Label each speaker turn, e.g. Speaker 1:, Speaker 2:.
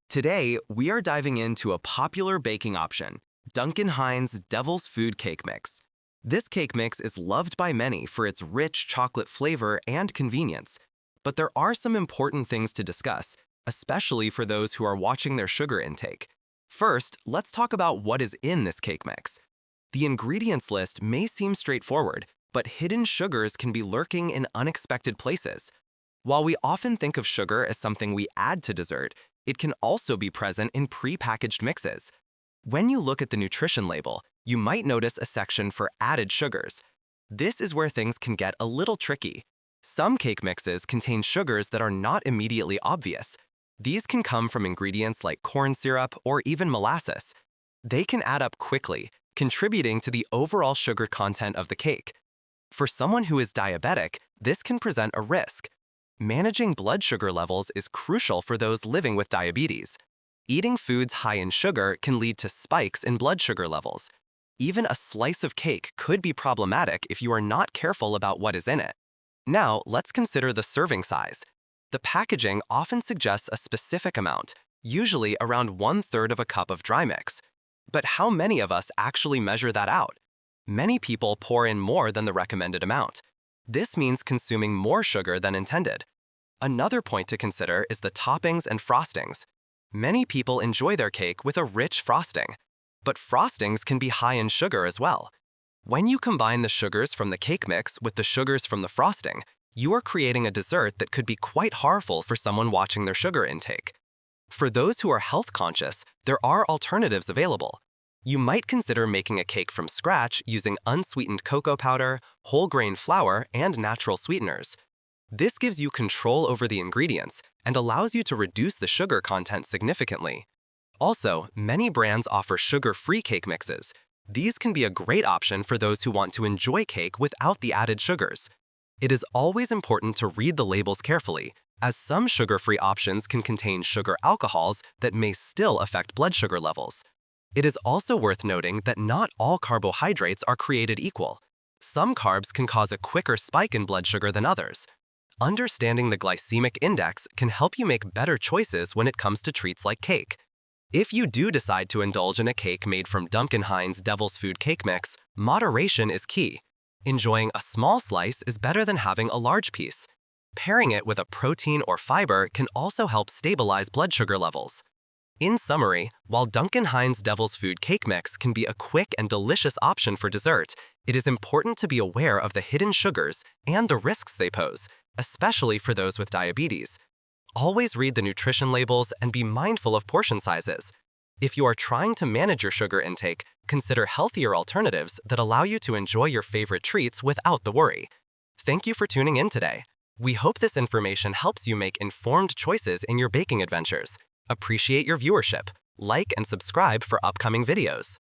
Speaker 1: Today, we are diving into a popular baking option, Duncan Hines' Devil's Food Cake Mix. This cake mix is loved by many for its rich chocolate flavor and convenience, but there are some important things to discuss, especially for those who are watching their sugar intake. First, let's talk about what is in this cake mix. The ingredients list may seem straightforward, but hidden sugars can be lurking in unexpected places. While we often think of sugar as something we add to dessert, it can also be present in pre-packaged mixes. When you look at the nutrition label, you might notice a section for added sugars. This is where things can get a little tricky. Some cake mixes contain sugars that are not immediately obvious. These can come from ingredients like corn syrup or even molasses. They can add up quickly, contributing to the overall sugar content of the cake. For someone who is diabetic, this can present a risk. Managing blood sugar levels is crucial for those living with diabetes. Eating foods high in sugar can lead to spikes in blood sugar levels. Even a slice of cake could be problematic if you are not careful about what is in it. Now, let's consider the serving size. The packaging often suggests a specific amount, usually around 1/3 of a cup of dry mix. But how many of us actually measure that out? Many people pour in more than the recommended amount. This means consuming more sugar than intended. Another point to consider is the toppings and frostings. Many people enjoy their cake with a rich frosting, but frostings can be high in sugar as well. When you combine the sugars from the cake mix with the sugars from the frosting, you are creating a dessert that could be quite harmful for someone watching their sugar intake. For those who are health conscious, there are alternatives available. You might consider making a cake from scratch using unsweetened cocoa powder, whole grain flour, and natural sweeteners. This gives you control over the ingredients and allows you to reduce the sugar content significantly. Also, many brands offer sugar-free cake mixes. These can be a great option for those who want to enjoy cake without the added sugars. It is always important to read the labels carefully, as some sugar-free options can contain sugar alcohols that may still affect blood sugar levels. It is also worth noting that not all carbohydrates are created equal. Some carbs can cause a quicker spike in blood sugar than others. Understanding the glycemic index can help you make better choices when it comes to treats like cake. If you do decide to indulge in a cake made from Duncan Hines' Devil's Food Cake Mix, moderation is key. Enjoying a small slice is better than having a large piece. Pairing it with a protein or fiber can also help stabilize blood sugar levels. In summary, while Duncan Hines' Devil's Food Cake Mix can be a quick and delicious option for dessert, it is important to be aware of the hidden sugars and the risks they pose, especially for those with diabetes. Always read the nutrition labels and be mindful of portion sizes. If you are trying to manage your sugar intake, consider healthier alternatives that allow you to enjoy your favorite treats without the worry. Thank you for tuning in today. We hope this information helps you make informed choices in your baking adventures. Appreciate your viewership. Like and subscribe for upcoming videos.